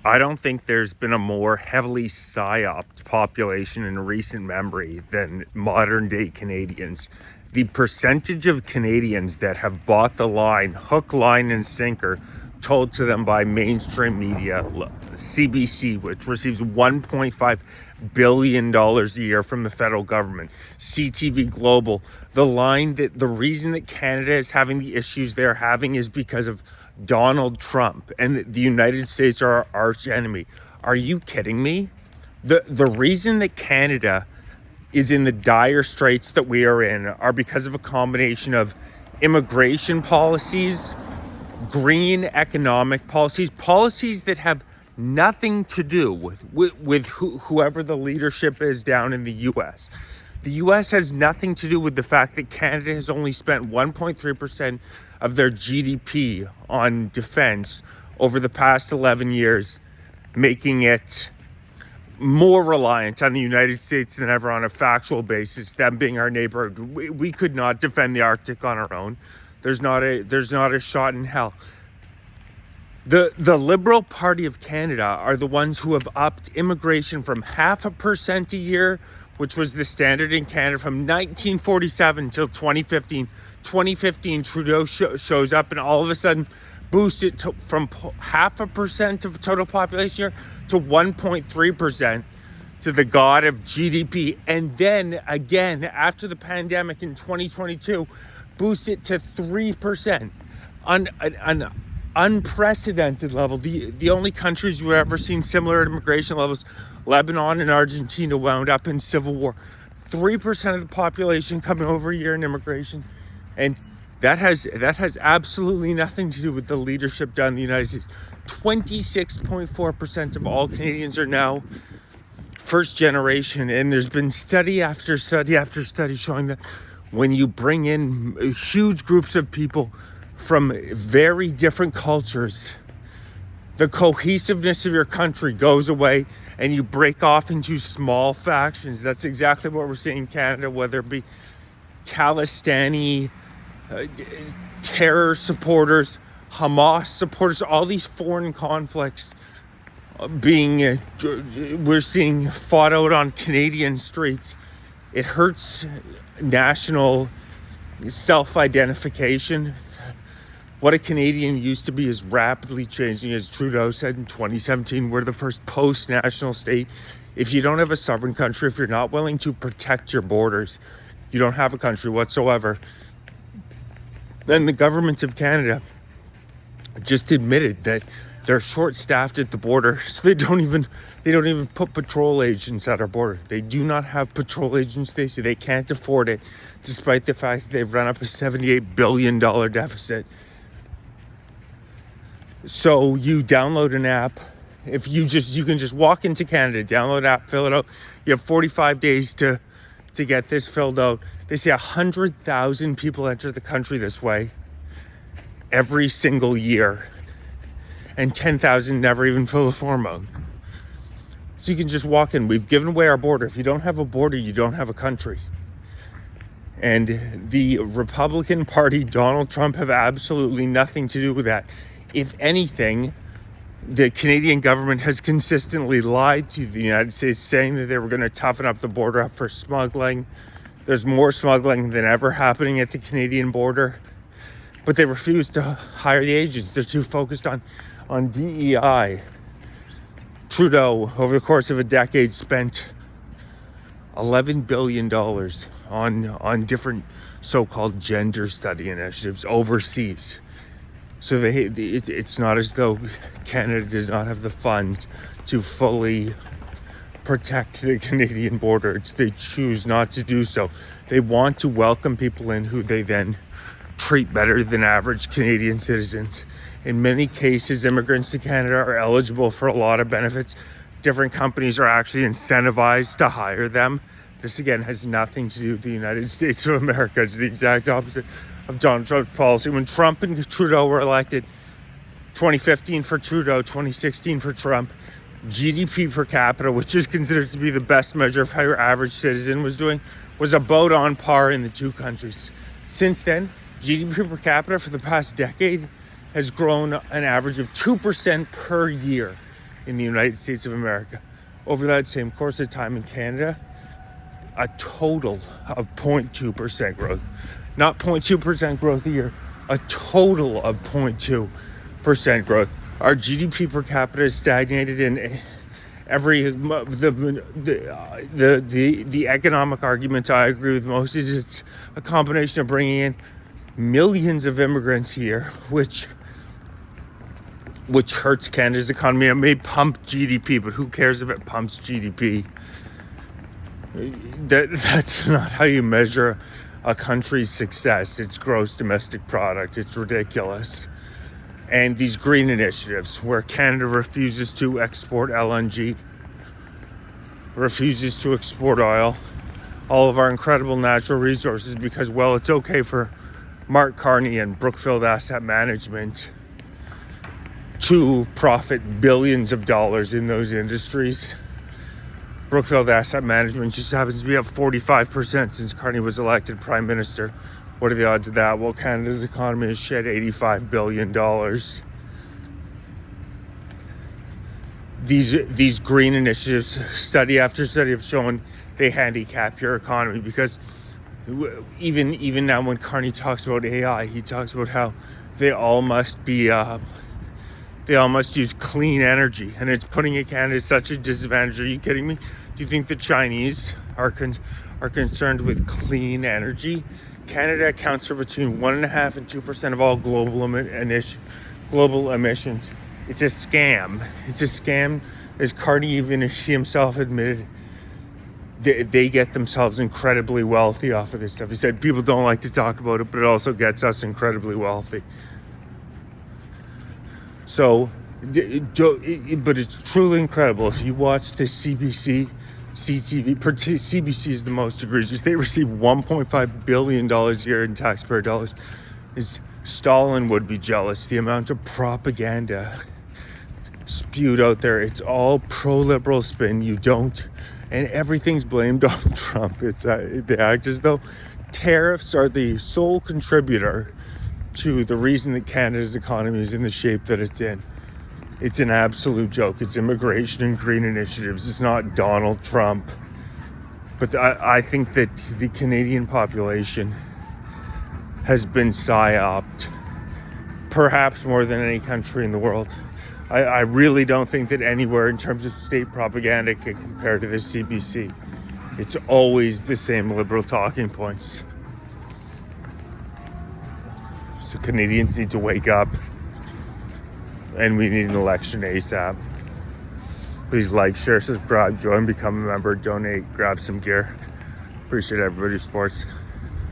I don't think there's been a more heavily psyoped population in recent memory than modern day Canadians. The percentage of Canadians that have bought the line, hook, line, and sinker, told to them by mainstream media, CBC, which receives $1.5 billion a year from the federal government, CTV Global, the reason that Canada is having the issues they're having is because of Donald Trump, and the United States are our arch enemy. Are you kidding me? The reason that Canada is in the dire straits that we are in are because of a combination of immigration policies, green economic policies that have nothing to do with whoever the leadership is down in the U.S. The U.S. has nothing to do with the fact that Canada has only spent 1.3% of their GDP on defense over the past 11 years, making it more reliant on the United States than ever on a factual basis, them being our neighbor. We could not defend the Arctic on our own. There's not a shot in hell. The Liberal Party of Canada are the ones who have upped immigration from 0.5% a year, which was the standard in Canada from 1947 until 2015. 2015, Trudeau shows up and all of a sudden boosts it from 0.5% of total population here to 1.3%, to the god of GDP. And then again, after the pandemic in 2022, boost it to 3%. An unprecedented level. The only countries we've ever seen similar immigration levels, Lebanon and Argentina, wound up in civil war. 3% of the population coming over a year in immigration. And that has absolutely nothing to do with the leadership down in the United States. 26.4% of all Canadians are now first generation. And there's been study after study after study showing that when you bring in huge groups of people from very different cultures, the cohesiveness of your country goes away and you break off into small factions. That's exactly what we're seeing in Canada, whether it be Khalistani terror supporters, Hamas supporters, all these foreign conflicts we're seeing fought out on Canadian streets. It hurts national self-identification. What a Canadian used to be is rapidly changing. As Trudeau said in 2017, we're the first post-national state. If you don't have a sovereign country, if you're not willing to protect your borders, you don't have a country whatsoever. Then the government of Canada just admitted that they're short-staffed at the border, so they don't even put patrol agents at our border. They do not have patrol agents. They say they can't afford it, despite the fact that they've run up a $78 billion deficit. So you download an app. If you can just walk into Canada, download an app, fill it out. You have 45 days to get this filled out. They say 100,000 people enter the country this way every single year, and 10,000 never even fill the form out. So you can just walk in. We've given away our border. If you don't have a border, you don't have a country. And the Republican Party, Donald Trump, have absolutely nothing to do with that. If anything, the Canadian government has consistently lied to the United States, saying that they were going to toughen up the border up for smuggling. There's more smuggling than ever happening at the Canadian border. But they refuse to hire the agents. They're too focused on DEI. Trudeau, over the course of a decade, spent $11 billion on different so-called gender study initiatives overseas. So it's not as though Canada does not have the funds to fully protect the Canadian border. They choose not to do so. They want to welcome people in who they then treat better than average Canadian citizens. In many cases, immigrants to Canada are eligible for a lot of benefits. Different companies are actually incentivized to hire them. This again has nothing to do with the United States of America. It's the exact opposite of Donald Trump's policy. When Trump and Trudeau were elected, 2015 for Trudeau, 2016 for Trump, GDP per capita, which is considered to be the best measure of how your average citizen was doing, was about on par in the two countries. Since then, GDP per capita for the past decade has grown an average of 2% per year. in the United States of America. Over that same course of time in Canada, a total of 0.2% growth. Not 0.2% growth a year, a total of 0.2% growth. Our GDP per capita is stagnated in the economic argument I agree with most is it's a combination of bringing in millions of immigrants here, which hurts Canada's economy. It may pump GDP, but who cares if it pumps GDP? That's not how you measure a country's success. It's gross domestic product. It's ridiculous. And these green initiatives where Canada refuses to export LNG, refuses to export oil, all of our incredible natural resources because, well, it's okay for Mark Carney and Brookfield Asset Management to profit billions of dollars in those industries. Brookfield Asset Management just happens to be up 45% since Carney was elected Prime Minister. What are the odds of that? Well, Canada's economy has shed $85 billion. These green initiatives, study after study, have shown they handicap your economy because even now when Carney talks about AI, he talks about how they all must use clean energy, and it's putting Canada at such a disadvantage. Are you kidding me? Do you think the Chinese are concerned with clean energy? Canada accounts for between 1.5% and 2% of all global emissions. It's a scam. It's a scam, as Carney even himself admitted. They get themselves incredibly wealthy off of this stuff. He said people don't like to talk about it, but it also gets us incredibly wealthy. So, but it's truly incredible. If you watch the CTV, CBC is the most egregious. They receive $1.5 billion a year in taxpayer dollars. Stalin would be jealous. The amount of propaganda spewed out there. It's all pro-liberal spin. And everything's blamed on Trump. They act as though tariffs are the sole contributor to the reason that Canada's economy is in the shape that it's in. It's an absolute joke. It's immigration and green initiatives. It's not Donald Trump. But I think that the Canadian population has been psyoped, perhaps more than any country in the world. I really don't think that anywhere in terms of state propaganda can compare to the CBC. It's always the same liberal talking points. So Canadians need to wake up, and we need an election ASAP. Please like, share, subscribe, join, become a member, donate, grab some gear. Appreciate everybody's support.